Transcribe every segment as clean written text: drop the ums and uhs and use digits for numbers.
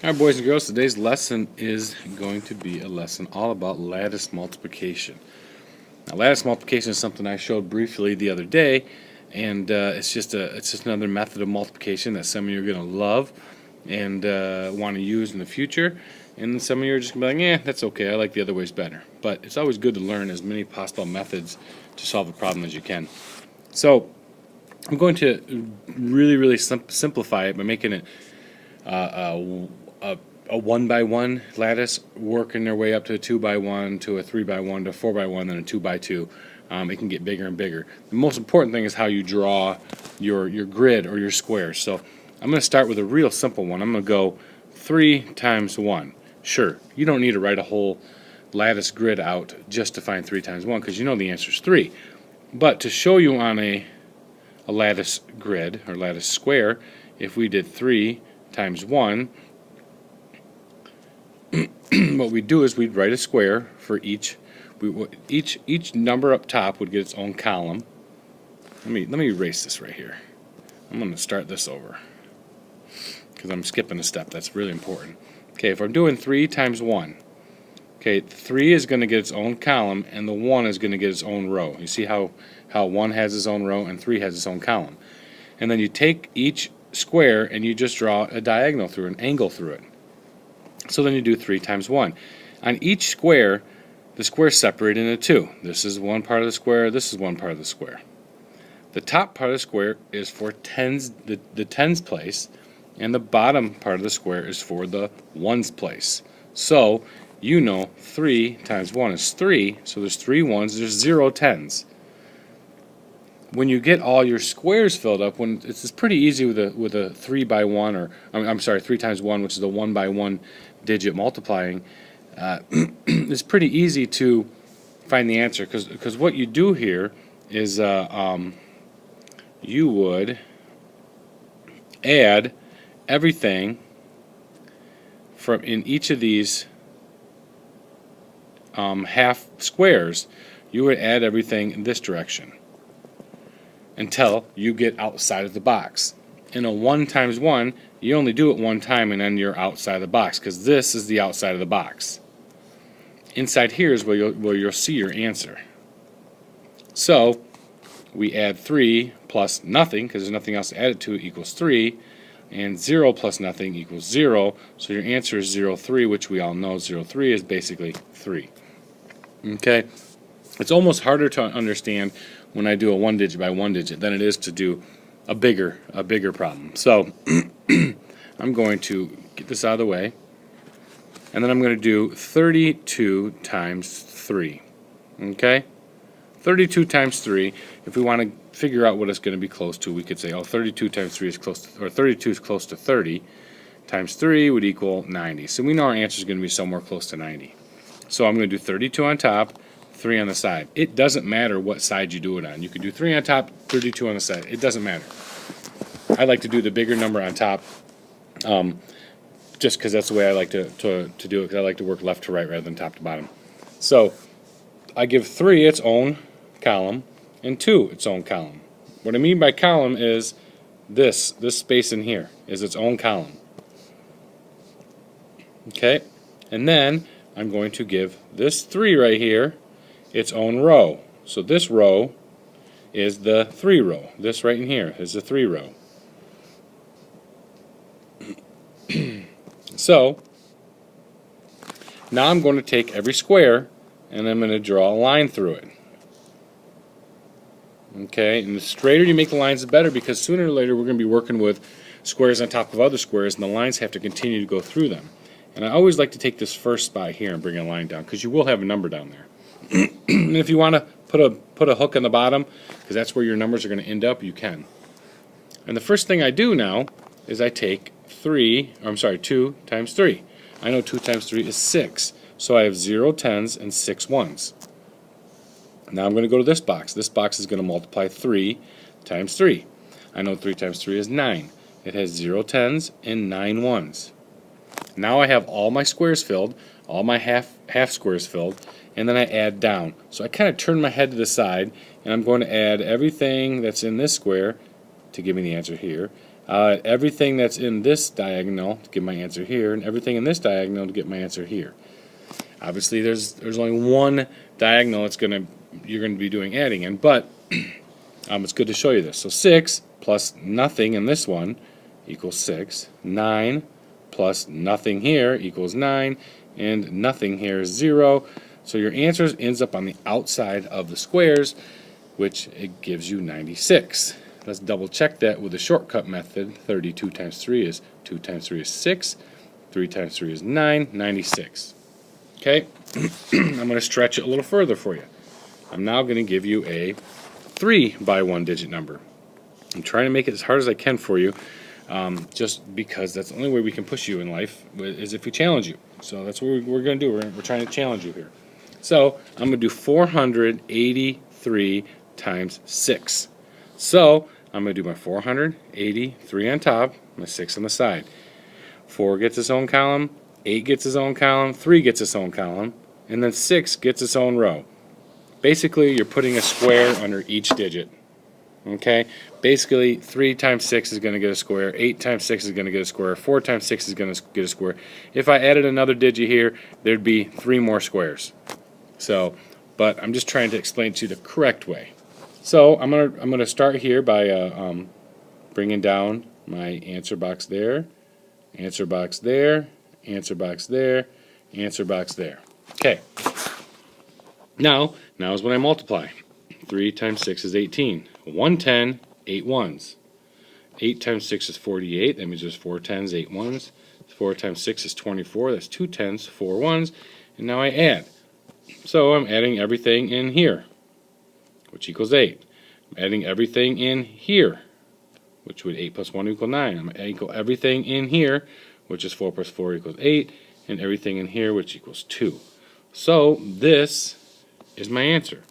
Alright, boys and girls, today's lesson is going to be a lesson all about lattice multiplication. Now, lattice multiplication is something I showed briefly the other day, and it's just another method of multiplication that some of you are going to love and want to use in the future, and some of you are just going to be like, that's okay, I like the other ways better. But it's always good to learn as many possible methods to solve a problem as you can. So I'm going to really simplify it by making it a 1 by 1 lattice, working their way up to a 2 by 1, to a 3 by 1, to a 4 by 1, then a 2 by 2. It can get bigger and bigger. The most important thing is how you draw your grid or your square. So I'm going to start with a real simple one. I'm going to go 3 times 1. Sure, you don't need to write a whole lattice grid out just to find 3 times 1, because you know the answer is 3. But to show you on a lattice grid or lattice square, if we did 3 times 1, what we'd do is we'd write a square for each. Each number up top would get its own column. Let me erase this right here. I'm going to start this over because I'm skipping a step. That's really important. Okay, if I'm doing 3 times 1, okay, 3 is going to get its own column and the 1 is going to get its own row. You see how 1 has its own row and 3 has its own column. And then you take each square and you just draw a diagonal through, an angle through it. So then you do 3 times 1. On each square, the square is separated into 2. This is one part of the square, this is one part of the square. The top part of the square is for tens, the tens place, and the bottom part of the square is for the ones place. So you know 3 times 1 is 3, so there's 3 ones, there's 0 tens. When you get all your squares filled up, when it's pretty easy with a 3 by 1, or I'm sorry, 3 times 1, which is the 1 by 1 digit multiplying, it's pretty easy to find the answer, because what you do here is you would add everything from in each of these half squares. You would add everything in this direction until you get outside of the box. In a 1 times 1, you only do it one time and then you're outside of the box, because this is the outside of the box. Inside here is where you'll see your answer. So we add 3 plus nothing, because there's nothing else to add it to, equals 3, and 0 plus nothing equals 0, so your answer is 0, 3, which we all know 0, 3 is basically 3. Okay? It's almost harder to understand when I do a 1 digit by 1 digit than it is to do a bigger problem. So I'm going to get this out of the way, and then I'm going to do 32 times 3. Okay? 32 times 3, if we want to figure out what it's going to be close to, we could say, 32 times 3 is close to, or 32 is close to 30, times 3 would equal 90. So we know our answer is going to be somewhere close to 90. So I'm going to do 32 on top, 3 on the side. It doesn't matter what side you do it on. You can do 3 on top, 32 on the side. It doesn't matter. I like to do the bigger number on top, just because that's the way I like to do it, because I like to work left to right rather than top to bottom. So I give 3 its own column and 2 its own column. What I mean by column is this space in here is its own column. Okay? And then I'm going to give this 3 right here its own row. So this row is the 3 row. This right in here is the 3 row. So now I'm going to take every square and I'm going to draw a line through it. Okay, and the straighter you make the lines, the better, because sooner or later we're going to be working with squares on top of other squares, and the lines have to continue to go through them. And I always like to take this first spot here and bring a line down, because you will have a number down there. And if you want to put a hook on the bottom, because that's where your numbers are going to end up, you can. And the first thing I do now is I take 2 times 3. I know 2 times 3 is 6. So I have 0 tens and 6 ones. Now I'm going to go to this box. This box is going to multiply 3 times 3. I know 3 times 3 is 9. It has 0 tens and 9 ones. Now I have all my squares filled, all my half squares filled, and then I add down. So I kind of turn my head to the side, and I'm going to add everything that's in this square to give me the answer here, Everything that's in this diagonal to get my answer here, and everything in this diagonal to get my answer here. Obviously, there's only one diagonal you're gonna be doing adding in, but it's good to show you this. So 6 plus nothing in this one equals 6. 9 plus nothing here equals 9, and nothing here is 0. So your answer ends up on the outside of the squares, which it gives you 96. Let's double check that with the shortcut method. 32 times 3 is 2 times 3 is 6. 3 times 3 is 9. 96. Okay, I'm going to stretch it a little further for you. I'm now going to give you a 3 by 1 digit number. I'm trying to make it as hard as I can for you, just because that's the only way we can push you in life is if we challenge you. So that's what we're going to do. We're trying to challenge you here. So I'm going to do 483 times 6. So I'm going to do my 483 on top, my 6 on the side. 4 gets its own column, 8 gets its own column, 3 gets its own column, and then 6 gets its own row. Basically, you're putting a square under each digit. Okay? Basically, 3 times 6 is going to get a square, 8 times 6 is going to get a square, 4 times 6 is going to get a square. If I added another digit here, there'd be 3 more squares. So, but I'm just trying to explain to you the correct way. So I'm gonna start here by bringing down my answer box there, answer box there, answer box there, answer box there. Okay. Now is when I multiply. 3 times 6 is 18. 110, 8 ones. 8 times 6 is 48. That means there's 4 tens, 8 ones. 4 times 6 is 24. That's 2 tens, 4 ones. And now I add. So I'm adding everything in here, which equals 8. I'm adding everything in here, which would 8 plus 1 equal 9. I'm adding everything in here, which is 4 plus 4 equals 8, and everything in here, which equals 2. So this is my answer.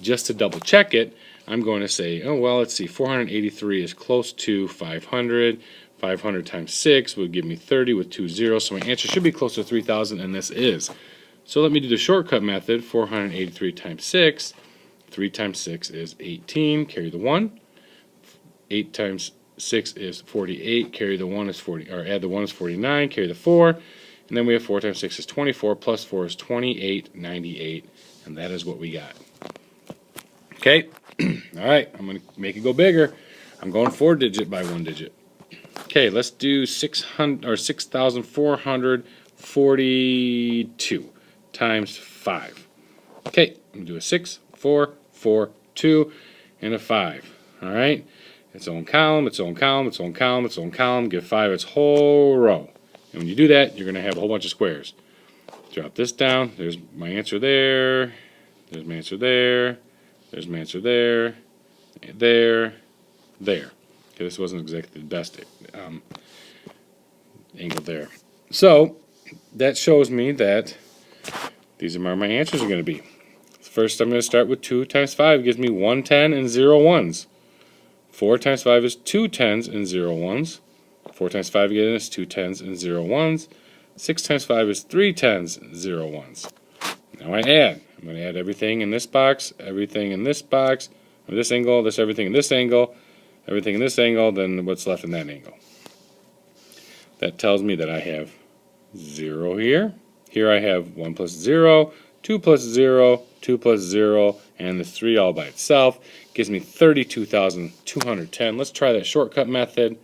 Just to double check it, I'm going to say, oh, well, let's see, 483 is close to 500. 500 times 6 would give me 30 with 2 zeros, so my answer should be close to 3,000, and this is. So let me do the shortcut method. 483 times 6. 3 times 6 is 18. Carry the 1. 8 times 6 is 48. Carry the 1 is 40, or add the 1 is 49. Carry the 4. And then we have 4 times 6 is 24. Plus 4 is 28. 98. And that is what we got. Okay. All right. I'm going to make it go bigger. I'm going 4 digit by 1 digit. Okay. Let's do 6,442 times 5. Okay, I'm going to do a 6, 4, 4, 2, and a 5. All right, its own column, its own column, its own column, its own column. Give 5 its whole row. And when you do that, you're going to have a whole bunch of squares. Drop this down. There's my answer there. There's my answer there. There's my answer there. There. There. Okay, this wasn't exactly the best angle there. So that shows me that these are where my answers are going to be. First, I'm going to start with 2 times 5 gives me 1 10 and 0 ones. 4 times 5 is 2 tens and 0 ones. 4 times 5 again is 2 tens and 0 ones. 6 times 5 is 3 tens, 0 ones. Now I add. I'm going to add everything in this box, everything in this box, or this angle, this everything in this angle, everything in this angle, then what's left in that angle. That tells me that I have 0 here. Here I have 1 plus 0, 2 plus 0, 2 plus 0, and the 3 all by itself. Gives me 32,210. Let's try that shortcut method.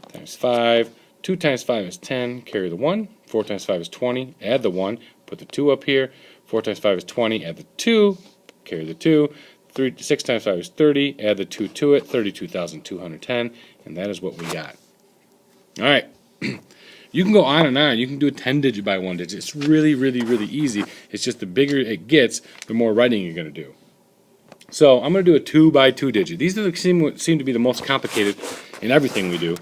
Times 5. 2 times 5 is 10. Carry the 1. 4 times 5 is 20. Add the 1. Put the 2 up here. 4 times 5 is 20. Add the 2. Carry the 2. 6 times 5 is 30. Add the 2 to it. 32,210. And that is what we got. All right. You can go on and on. You can do a 10 digit by 1 digit. It's really, really, really easy. It's just the bigger it gets, the more writing you're going to do. So I'm going to do a 2 by 2 digit. These are seem to be the most complicated in everything we do,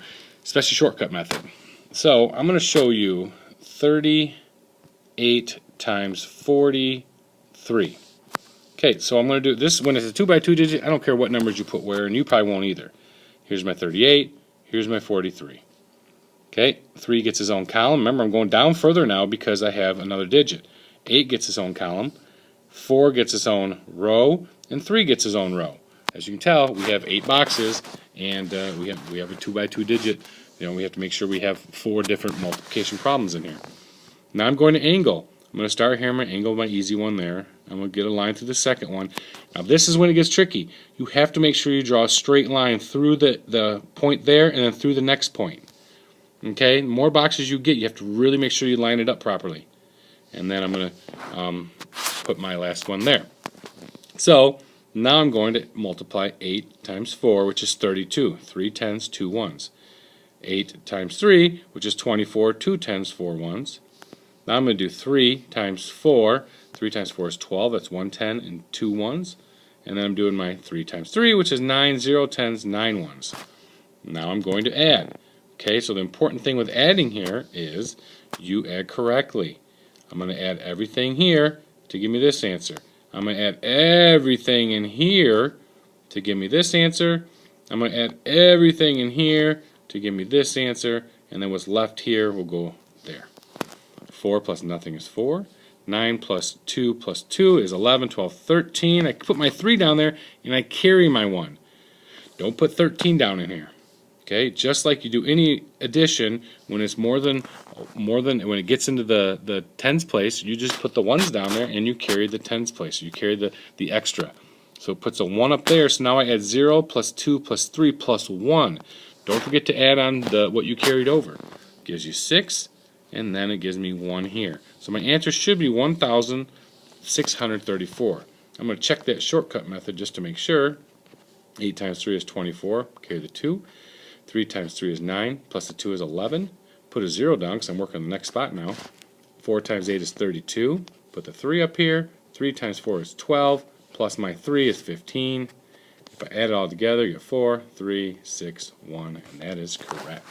especially shortcut method. So I'm going to show you 38 times 43. Okay, so I'm going to do this when it's a 2 by 2 digit. I don't care what numbers you put where, and you probably won't either. Here's my 38. Here's my 43. Okay, 3 gets its own column. Remember, I'm going down further now because I have another digit. 8 gets its own column. 4 gets its own row. And 3 gets its own row. As you can tell, we have 8 boxes, and we have a 2 by 2 digit. We have to make sure we have 4 different multiplication problems in here. Now I'm going to angle. I'm going to start here. I'm going to angle my easy one there. I'm going to get a line through the second one. Now this is when it gets tricky. You have to make sure you draw a straight line through the point there and then through the next point. Okay? The more boxes you get, you have to really make sure you line it up properly. And then I'm going to put my last one there. So now I'm going to multiply 8 times 4, which is 32. 3 tens, 2 ones. 8 times 3, which is 24. 2 tens, 4 ones. Now I'm going to do 3 times 4. 3 times 4 is 12. That's 1 10 and 2 ones. And then I'm doing my 3 times 3, which is 9. 0 tens, 9 ones. Now I'm going to add. Okay, so the important thing with adding here is you add correctly. I'm going to add everything here to give me this answer. I'm going to add everything in here to give me this answer. I'm going to add everything in here to give me this answer. And then what's left here will go there. 4 plus nothing is 4. 9 plus 2 is 11, 12, 13. I put my 3 down there, and I carry my 1. Don't put 13 down in here. Okay, just like you do any addition, when it's more than when it gets into the tens place, you just put the ones down there and you carry the tens place. You carry the extra. So it puts a 1 up there. So now I add 0 plus 2 plus 3 plus 1. Don't forget to add on what you carried over. Gives you 6, and then it gives me 1 here. So my answer should be 1,634. I'm going to check that shortcut method just to make sure. 8 times 3 is 24. Carry the 2. 3 times 3 is 9, plus the 2 is 11. Put a 0 down because I'm working on the next spot now. 4 times 8 is 32. Put the 3 up here. 3 times 4 is 12, plus my 3 is 15. If I add it all together, you get 4, 3, 6, 1, and that is correct.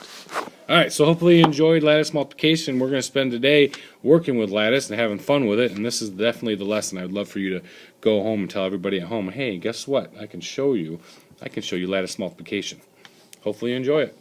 Alright, so hopefully you enjoyed lattice multiplication. We're going to spend today working with lattice and having fun with it, and this is definitely the lesson. I would love for you to go home and tell everybody at home, hey, guess what? I can show you lattice multiplication. Hopefully you enjoy it.